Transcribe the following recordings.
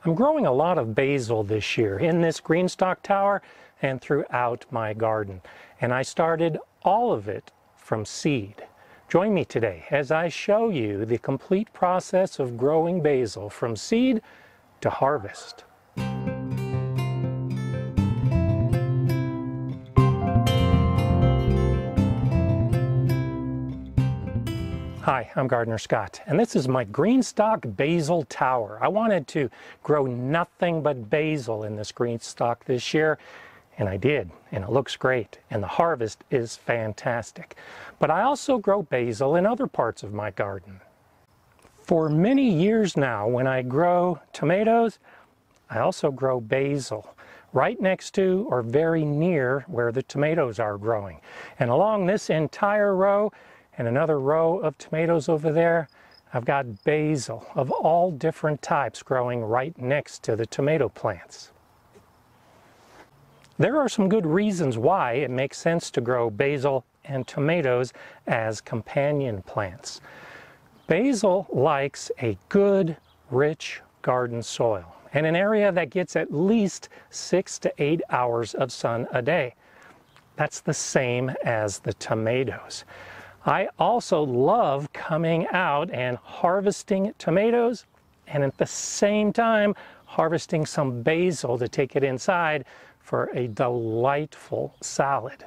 I'm growing a lot of basil this year in this greenstock tower and throughout my garden. And I started all of it from seed. Join me today as I show you the complete process of growing basil from seed to harvest. Hi, I'm Gardener Scott, and this is my greenstock basil tower. I wanted to grow nothing but basil in this greenstock this year, and I did, and it looks great, and the harvest is fantastic. But I also grow basil in other parts of my garden. For many years now, when I grow tomatoes, I also grow basil right next to or very near where the tomatoes are growing. And along this entire row, and another row of tomatoes over there, I've got basil of all different types growing right next to the tomato plants. There are some good reasons why it makes sense to grow basil and tomatoes as companion plants. Basil likes a good, rich garden soil and an area that gets at least 6 to 8 hours of sun a day. That's the same as the tomatoes. I also love coming out and harvesting tomatoes and at the same time harvesting some basil to take it inside for a delightful salad.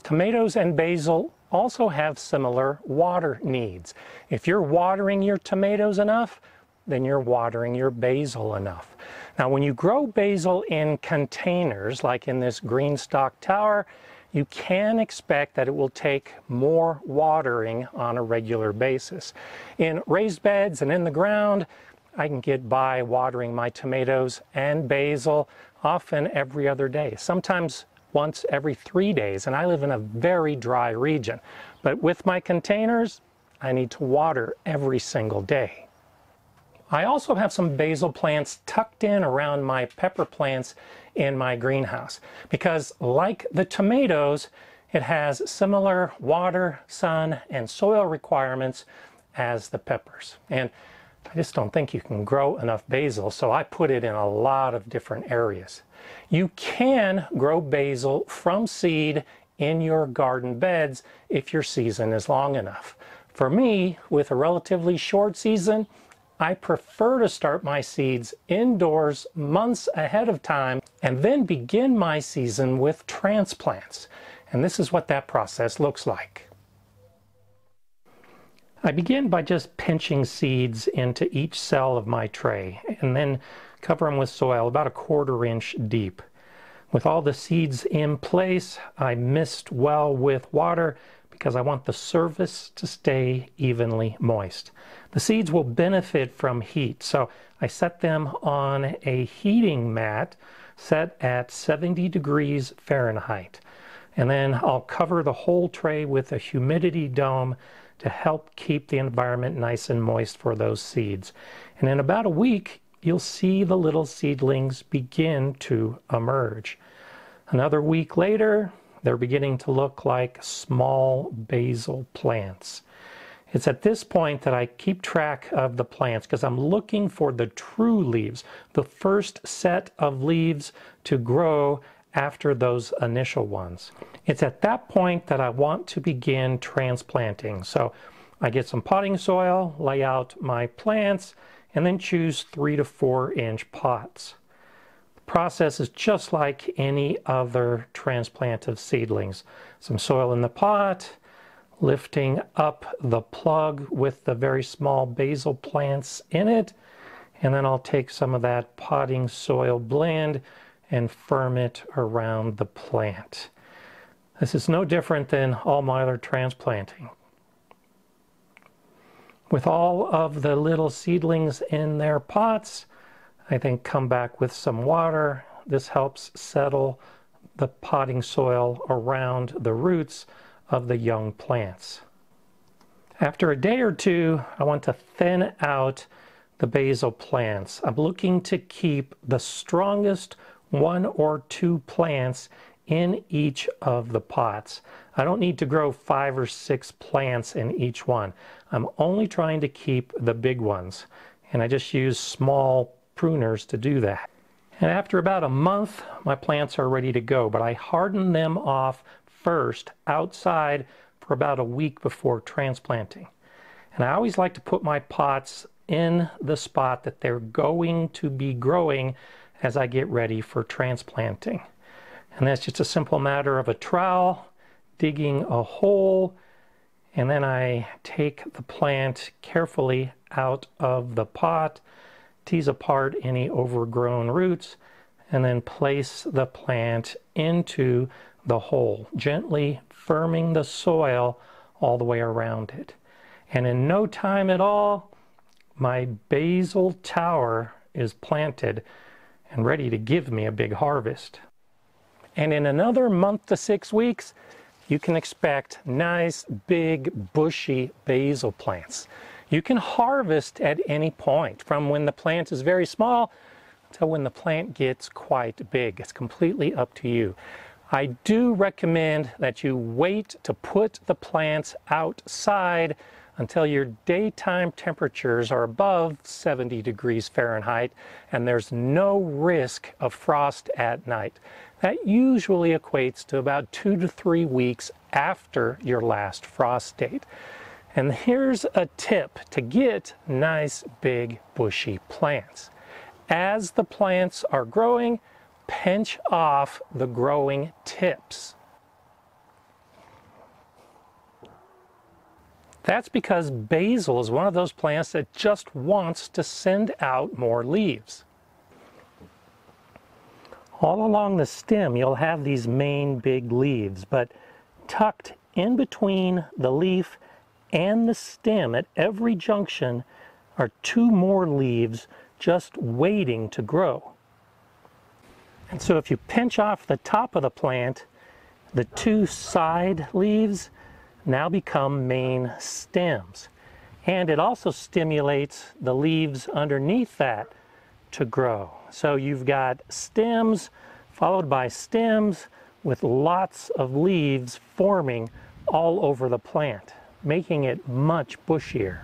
Tomatoes and basil also have similar water needs. If you're watering your tomatoes enough, then you're watering your basil enough. Now, when you grow basil in containers, like in this greenstock tower, you can expect that it will take more watering on a regular basis. In raised beds and in the ground, I can get by watering my tomatoes and basil often every other day, sometimes once every 3 days, and I live in a very dry region. But with my containers, I need to water every single day. I also have some basil plants tucked in around my pepper plants in my greenhouse because, like the tomatoes, it has similar water, sun, and soil requirements as the peppers. And I just don't think you can grow enough basil, so I put it in a lot of different areas. You can grow basil from seed in your garden beds if your season is long enough. For me, with a relatively short season, I prefer to start my seeds indoors months ahead of time and then begin my season with transplants. And this is what that process looks like. I begin by just pinching seeds into each cell of my tray and then cover them with soil about 1/4 inch deep. With all the seeds in place, I mist well with water because I want the surface to stay evenly moist. The seeds will benefit from heat, so I set them on a heating mat set at 70 degrees Fahrenheit. And then I'll cover the whole tray with a humidity dome to help keep the environment nice and moist for those seeds. And in about a week, you'll see the little seedlings begin to emerge. Another week later, they're beginning to look like small basil plants. It's at this point that I keep track of the plants because I'm looking for the true leaves, the first set of leaves to grow after those initial ones. It's at that point that I want to begin transplanting. So I get some potting soil, lay out my plants, and then choose 3 to 4 inch pots. Process is just like any other transplant of seedlings. Some soil in the pot, lifting up the plug with the very small basil plants in it, and then I'll take some of that potting soil blend and firm it around the plant. This is no different than all my other transplanting. With all of the little seedlings in their pots, I then come back with some water. This helps settle the potting soil around the roots of the young plants. After a day or two, I want to thin out the basil plants. I'm looking to keep the strongest 1 or 2 plants in each of the pots. I don't need to grow 5 or 6 plants in each one. I'm only trying to keep the big ones. And I just use small pruners to do that. And after about a month, my plants are ready to go, but I harden them off first outside for about a week before transplanting. And I always like to put my pots in the spot that they're going to be growing as I get ready for transplanting. And that's just a simple matter of a trowel, digging a hole, and then I take the plant carefully out of the pot, tease apart any overgrown roots, and then place the plant into the hole, gently firming the soil all the way around it. And in no time at all, my basil tower is planted and ready to give me a big harvest. And in another month to 6 weeks, you can expect nice, big, bushy basil plants. You can harvest at any point, from when the plant is very small to when the plant gets quite big. It's completely up to you. I do recommend that you wait to put the plants outside until your daytime temperatures are above 70 degrees Fahrenheit and there's no risk of frost at night. That usually equates to about 2 to 3 weeks after your last frost date. And here's a tip to get nice big bushy plants. As the plants are growing, pinch off the growing tips. That's because basil is one of those plants that just wants to send out more leaves. All along the stem you'll have these main big leaves, but tucked in between the leaf and the stem at every junction are 2 more leaves just waiting to grow. And so if you pinch off the top of the plant, the 2 side leaves now become main stems. And it also stimulates the leaves underneath that to grow. So you've got stems followed by stems with lots of leaves forming all over the plant, making it much bushier.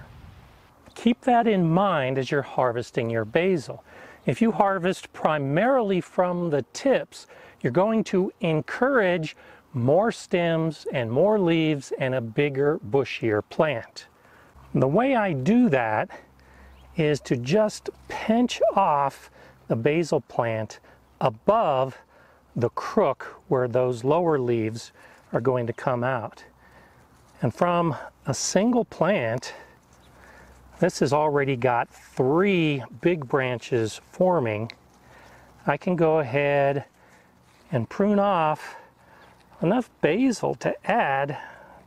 Keep that in mind as you're harvesting your basil. If you harvest primarily from the tips, you're going to encourage more stems and more leaves and a bigger, bushier plant. The way I do that is to just pinch off the basil plant above the crook where those lower leaves are going to come out. And from a single plant, this has already got 3 big branches forming. I can go ahead and prune off enough basil to add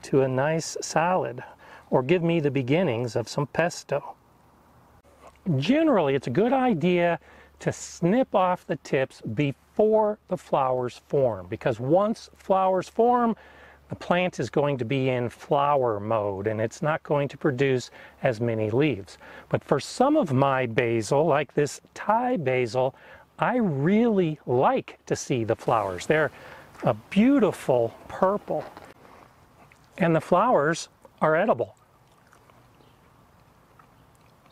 to a nice salad or give me the beginnings of some pesto. Generally, it's a good idea to snip off the tips before the flowers form, because once flowers form, the plant is going to be in flower mode and it's not going to produce as many leaves. But for some of my basil, like this Thai basil, I really like to see the flowers. They're a beautiful purple, and the flowers are edible.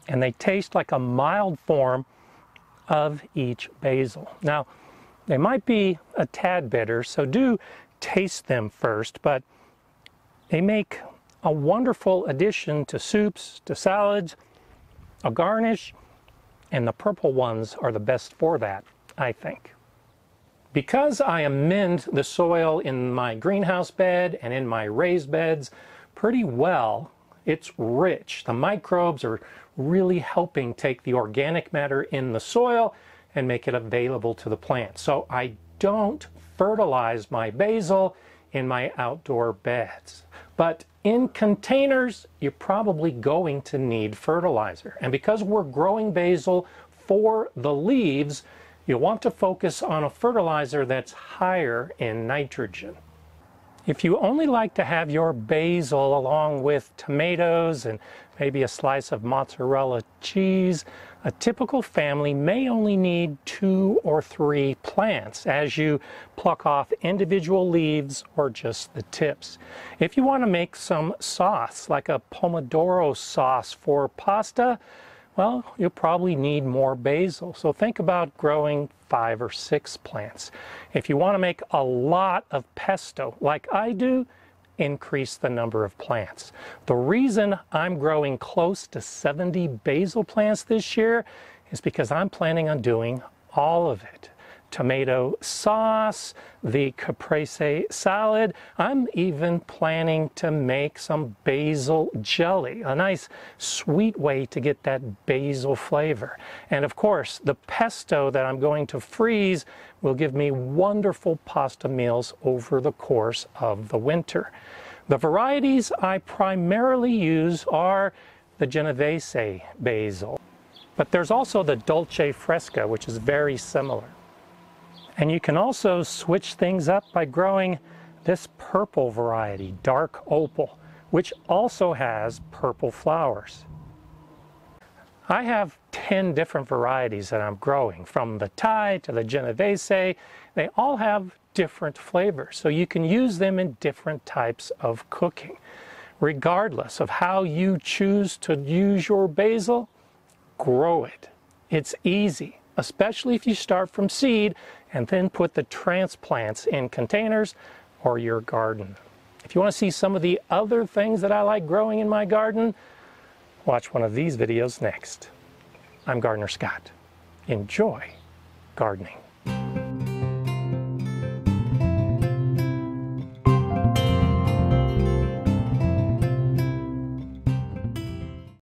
And they taste like a mild form of each basil. Now, they might be a tad bitter, so do taste them first, but they make a wonderful addition to soups, to salads, a garnish, and the purple ones are the best for that, I think. Because I amend the soil in my greenhouse bed and in my raised beds pretty well, it's rich. The microbes are really helping take the organic matter in the soil and make it available to the plant. So I don't fertilize my basil in my outdoor beds. But in containers, you're probably going to need fertilizer. And because we're growing basil for the leaves, you'll want to focus on a fertilizer that's higher in nitrogen. If you only like to have your basil along with tomatoes and maybe a slice of mozzarella cheese, a typical family may only need 2 or 3 plants as you pluck off individual leaves or just the tips. If you want to make some sauce, like a pomodoro sauce for pasta, well, you'll probably need more basil. So think about growing 5 or 6 plants. If you want to make a lot of pesto, like I do, increase the number of plants. The reason I'm growing close to 70 basil plants this year is because I'm planning on doing all of it. Tomato sauce, the caprese salad. I'm even planning to make some basil jelly, a nice sweet way to get that basil flavor. And of course, the pesto that I'm going to freeze will give me wonderful pasta meals over the course of the winter. The varieties I primarily use are the Genovese basil, but there's also the Dolce Fresca, which is very similar. And you can also switch things up by growing this purple variety, dark opal, which also has purple flowers. I have 10 different varieties that I'm growing, from the Thai to the Genovese. They all have different flavors, so you can use them in different types of cooking. Regardless of how you choose to use your basil, grow it. It's easy, especially if you start from seed and then put the transplants in containers or your garden. If you want to see some of the other things that I like growing in my garden, watch one of these videos next. I'm Gardener Scott. Enjoy gardening.